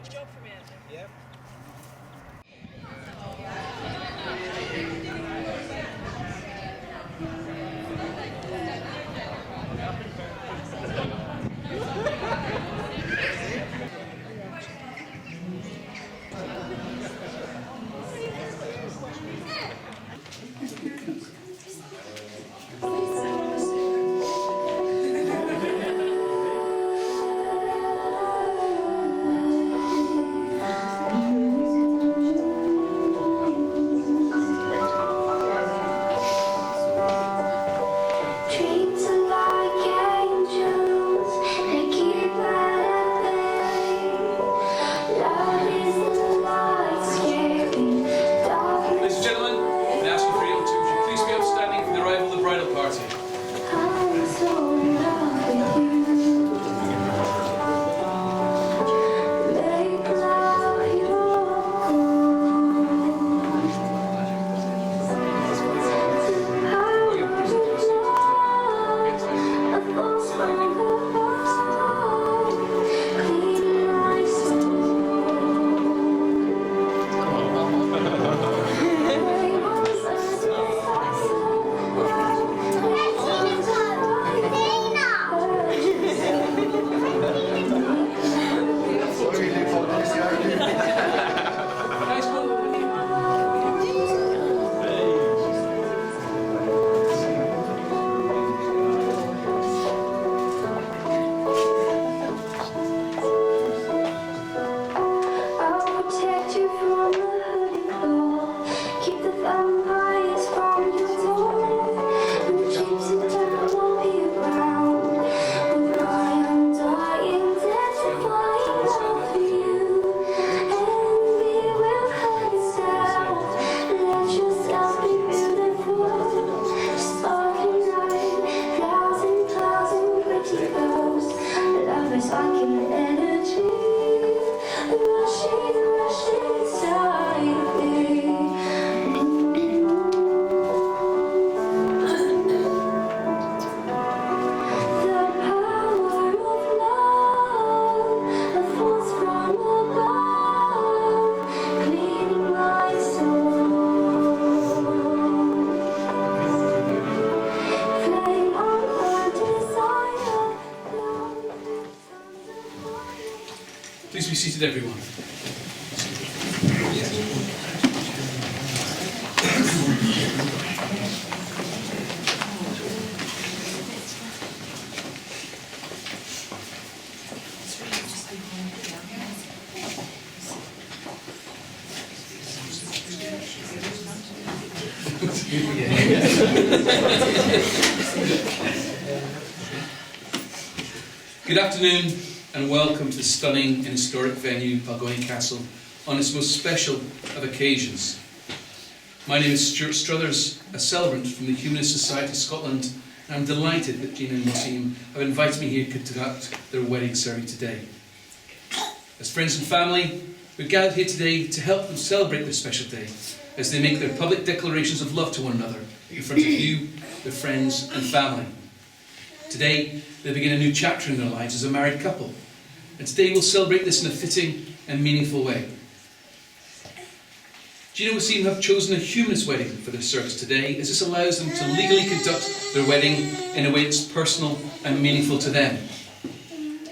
Good job from Andrew. Yep. Please be seated, everyone. Good afternoon and welcome to the stunning and historic venue, Balgonie Castle, on its most special of occasions. My name is Stuart Struthers, a celebrant from the Humanist Society of Scotland, and I'm delighted that Gina and Wasim have invited me here to conduct their wedding ceremony today. As friends and family, we're gathered here today to help them celebrate this special day as they make their public declarations of love to one another in front of you, their friends and family. Today, they begin a new chapter in their lives as a married couple, and today we'll celebrate this in a fitting and meaningful way. Gina and Wasim have chosen a humanist wedding for their service today, as this allows them to legally conduct their wedding in a way that's personal and meaningful to them.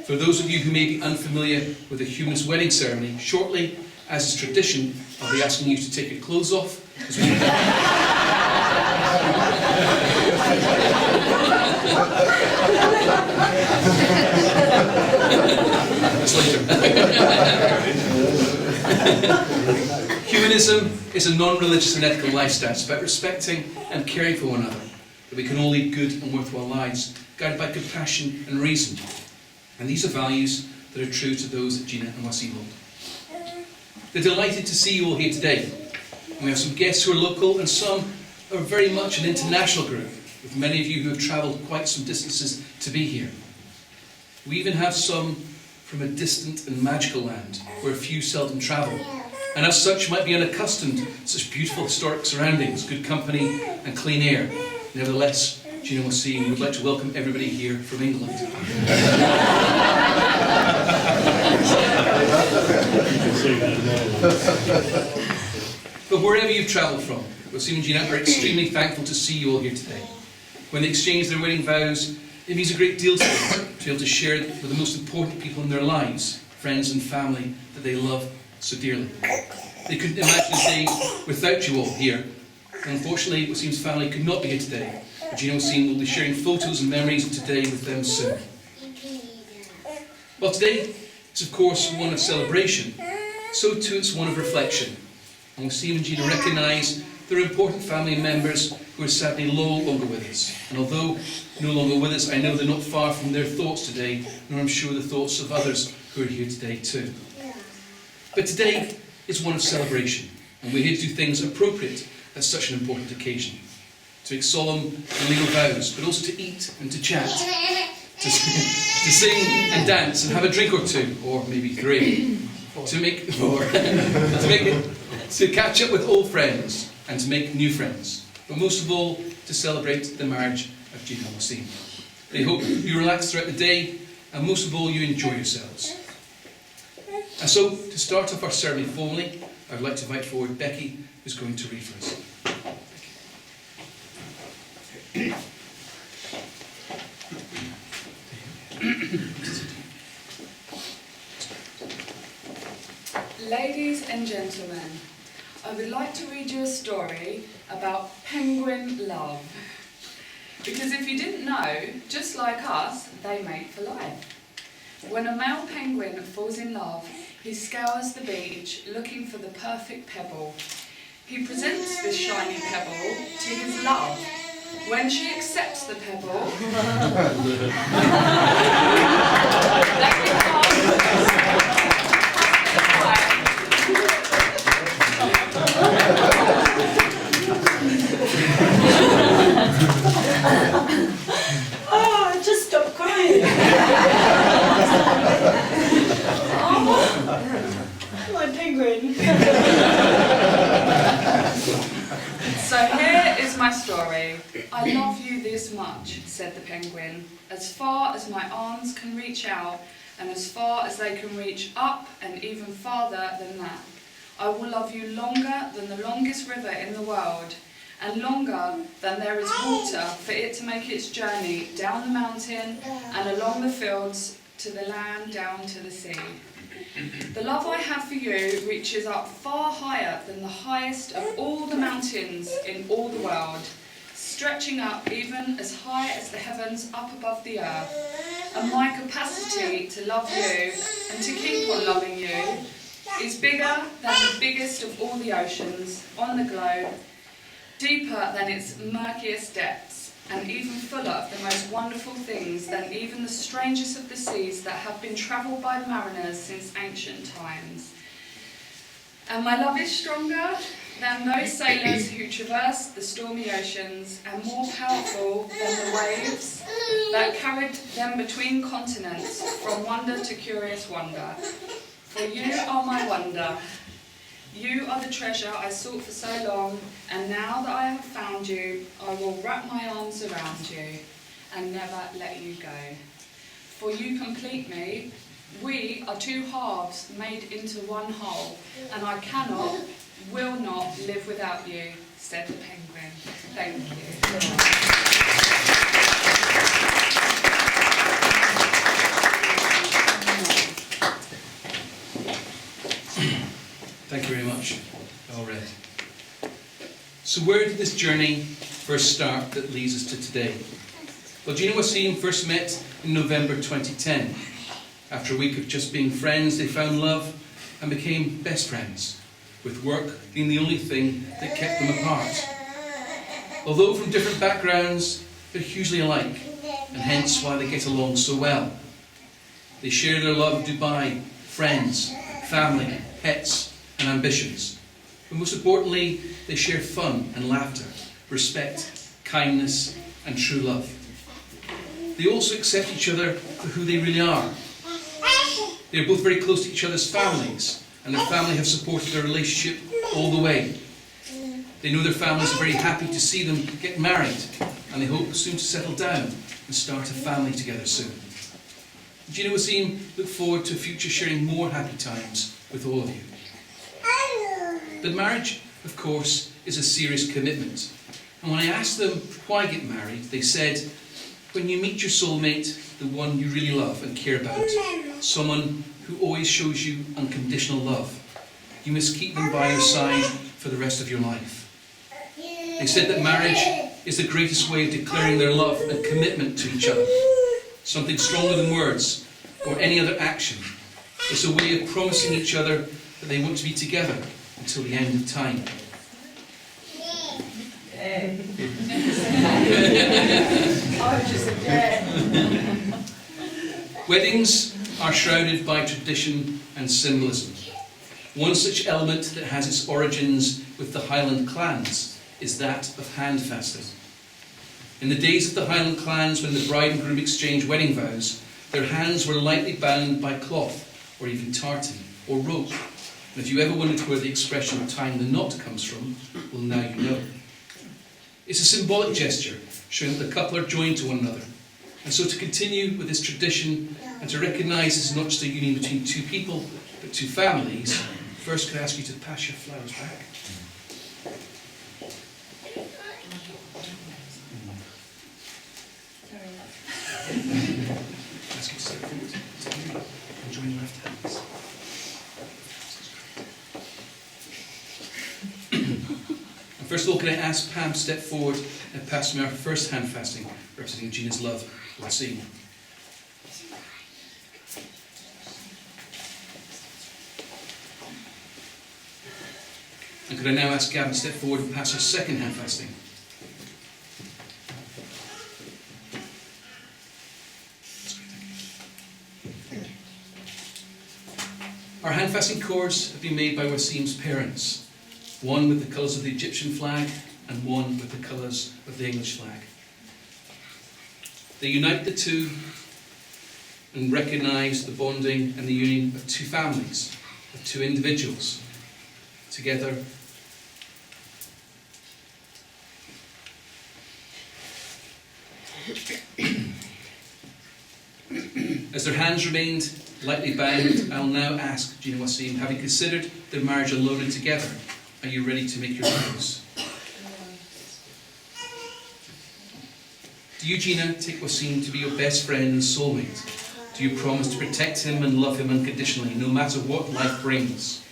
For those of you who may be unfamiliar with a humanist wedding ceremony, shortly, as is tradition, I'll be asking you to take your clothes off. That's later. Humanism is a non-religious and ethical lifestyle. It's about respecting and caring for one another, that we can all lead good and worthwhile lives, guided by compassion and reason. And these are values that are true to those that Gina and Wasim hold. They're delighted to see you all here today. And we have some guests who are local and some are very much an international group, with many of you who have travelled quite some distances to be here. We even have some from a distant and magical land where few seldom travel, and as such might be unaccustomed to such beautiful historic surroundings, good company and clean air. Nevertheless, Gina and Wasim would like to welcome everybody here from England. But wherever you've travelled from, Wasim and Gina are extremely thankful to see you all here today. When they exchange their wedding vows, it means a great deal to them to be able to share it with the most important people in their lives, friends and family that they love so dearly. They couldn't imagine a day without you all here. And unfortunately, Wasim's family could not be here today. But Gina and Wasim will be sharing photos and memories of today with them soon. Well, today is of course one of celebration, so too it's one of reflection. And Wasim and Gina recognise there are important family members who are sadly no longer with us. And although no longer with us, I know they're not far from their thoughts today, nor I'm sure the thoughts of others who are here today too. But today is one of celebration, and we're here to do things appropriate at such an important occasion. To make solemn and legal vows, but also to eat and to chat, to sing and dance and have a drink or two, or maybe three, to catch up with old friends and to make new friends, but most of all to celebrate the marriage of Gina and Wasim. I hope you relax throughout the day, and most of all you enjoy yourselves. And so, to start off our ceremony formally, I would like to invite forward Becky, who's going to read for us. Ladies and gentlemen, I would like to read you a story about penguin love. Because if you didn't know, just like us, they mate for life. When a male penguin falls in love, he scours the beach looking for the perfect pebble. He presents this shiny pebble to his love. When she accepts the pebble, Oh, just stop crying. Oh, my penguin. So here is my story. I love you this much, said the penguin, as far as my arms can reach out, and as far as they can reach up, and even farther than that. I will love you longer than the longest river in the world, and longer than there is water for it to make its journey down the mountain and along the fields to the land down to the sea. The love I have for you reaches up far higher than the highest of all the mountains in all the world, stretching up even as high as the heavens up above the earth. And my capacity to love you and to keep on loving you is bigger than the biggest of all the oceans on the globe, deeper than its murkiest depths, and even fuller of the most wonderful things than even the strangest of the seas that have been travelled by mariners since ancient times. And my love is stronger than those sailors who traverse the stormy oceans, and more powerful than the waves that carried them between continents from wonder to curious wonder. For you are my wonder. You are the treasure I sought for so long, and now that I have found you, I will wrap my arms around you and never let you go. For you complete me. We are two halves made into one whole, and I cannot, will not live without you, said the penguin. Thank you. Thank you very much. Well read. So where did this journey first start that leads us to today? Well, Gina and Wasim first met in November 2010. After a week of just being friends, they found love and became best friends, with work being the only thing that kept them apart. Although from different backgrounds, they're hugely alike, and hence why they get along so well. They share their love of Dubai, friends, family, pets, and ambitions. But most importantly, they share fun and laughter, respect, kindness, and true love. They also accept each other for who they really are. They are both very close to each other's families, and their family have supported their relationship all the way. They know their families are very happy to see them get married, and they hope soon to settle down and start a family together soon. Gina and Wasim look forward to a future sharing more happy times with all of you. But marriage, of course, is a serious commitment. And when I asked them why get married, they said, when you meet your soulmate, the one you really love and care about, someone who always shows you unconditional love, you must keep them by your side for the rest of your life. They said that marriage is the greatest way of declaring their love and commitment to each other. Something stronger than words or any other action. It's a way of promising each other that they want to be together until the end of time. Weddings are shrouded by tradition and symbolism. One such element that has its origins with the Highland clans is that of hand fasting. In the days of the Highland clans, when the bride and groom exchanged wedding vows, their hands were lightly bound by cloth or even tartan or rope. And if you ever wondered where the expression tying the knot comes from, well, now you know. It's a symbolic gesture showing that the couple are joined to one another. And so to continue with this tradition and to recognise this is not just a union between two people but two families, first could I ask you to pass your flowers back? Ask you to step forward and join your left hands. And first of all, can I ask Pam to step forward and pass me our first hand fasting, representing Gina's love. Let's see. And could I now ask Gavin to step forward and pass her second hand fasting? Our hand fasting cords have been made by Wasim's parents, one with the colours of the Egyptian flag and one with the colours of the English flag. They unite the two and recognise the bonding and the union of two families, of two individuals, together. As their hands remained lightly bound, I'll now ask Gina Wasim, having considered their marriage alone and together, are you ready to make your vows? Do you, Gina, take Wasim to be your best friend and soulmate? Do you promise to protect him and love him unconditionally, no matter what life brings?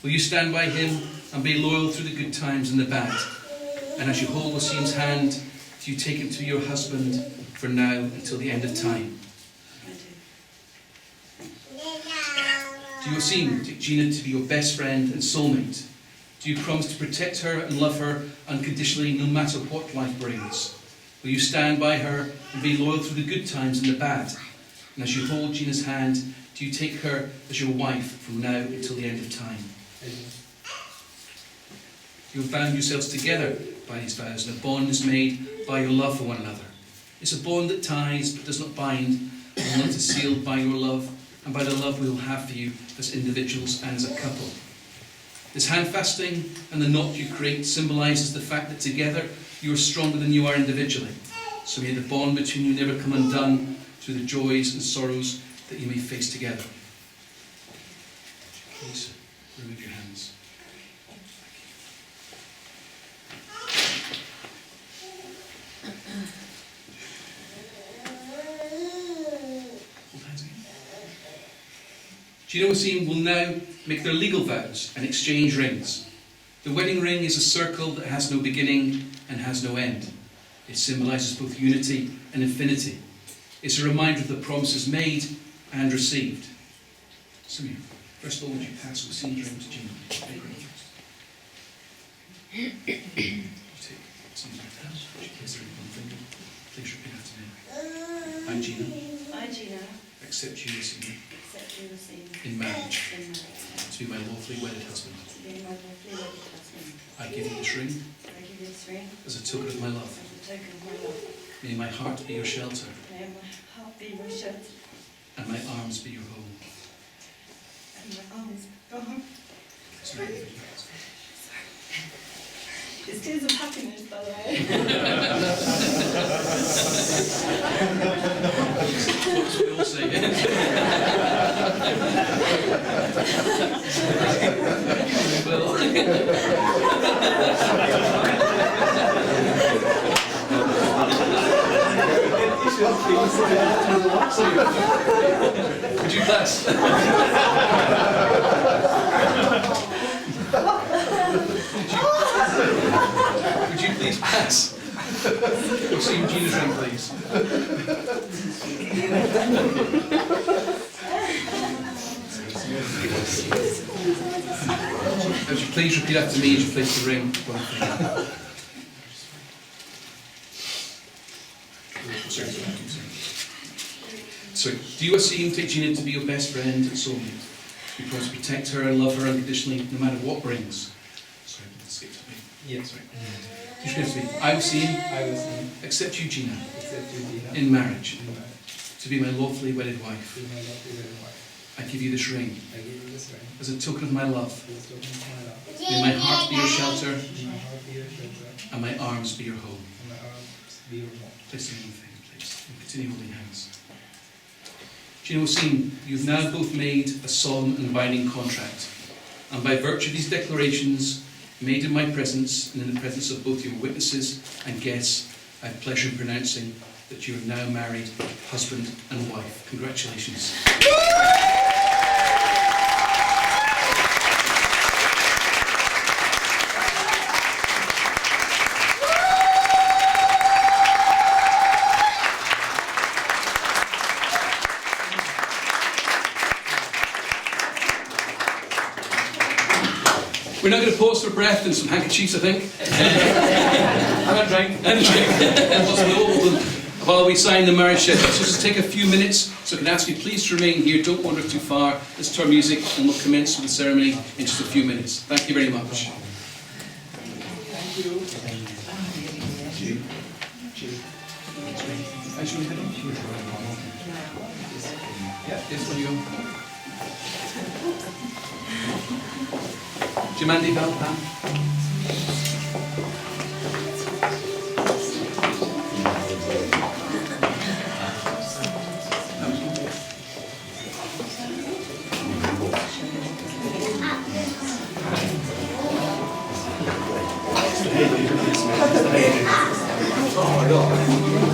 Will you stand by him and be loyal through the good times and the bad? And as you hold Wasim's hand, do you take him to be your husband for now until the end of time? Do you, Wasim, take Gina to be your best friend and soulmate? Do you promise to protect her and love her unconditionally, no matter what life brings? Will you stand by her and be loyal through the good times and the bad? And as you hold Gina's hand, do you take her as your wife from now until the end of time? You have bound yourselves together by these vows, and a bond is made by your love for one another. It's a bond that ties but does not bind, and one that is sealed by your love and by the love we will have for you as individuals and as a couple. This hand fasting and the knot you create symbolises the fact that together you are stronger than you are individually. So may the bond between you never come undone through the joys and sorrows that you may face together. Please remove your hands. Hold hands again. Gina and Wasim will now make their legal vows and exchange rings. The wedding ring is a circle that has no beginning and has no end. It symbolises both unity and infinity. It's a reminder of the promises made and received. Samir, first of all, would you pass Wasim's ring to Gina? You take Wasim's right hand. Would you kiss her with one finger? Please repeat after me. I, Gina, I, Gina, accept you, Wasim, accept you, Wasim, in marriage, in marriage, to be my lawfully wedded husband. to be my lawfully wedded husband. I give you this ring I give you this ring as a token of my love. as a token of my love. May my heart be your shelter, May my heart be your shelter, and my arms be your home. and my arms are Sorry. It's tears of happiness, by the way. That's what we all say. Well, Would you pass? Would you please pass? We'll see Gina's ring, please. Would you please repeat after me as you place the ring? So, do you assume take Gina to be your best friend and soulmate? You promise to protect her and love her unconditionally, no matter what brings. Sorry, it escaped me. Yes. Sorry. You should speak. I will see I will accept you, Gina, accept you, Dina, in marriage, in marriage. to be my lawfully wedded wife. Be my lovely wedded wife. I give you this ring I give you this ring. as a token of my love. This token of my love. May my heart be your shelter May my heart be your shelter, and my arms be your home. and my arms be your home. Place the ring on the finger, please, and continue holding hands. Gina O'Seen, you've now both made a solemn and binding contract, and by virtue of these declarations made in my presence and in the presence of both your witnesses and guests, I have pleasure in pronouncing that you are now married, husband and wife. Congratulations. We're now going to pause for breath and some handkerchiefs, I think. I'm a drink. And a drink. While we sign the marriage certificate. So just take a few minutes, so I can ask you please to remain here, don't wander too far. Let's turn music and we'll commence with the ceremony in just a few minutes. Thank you very much. Thank you. Yeah, yes, when you go. Do you mind the bell, Pam? Oh my God.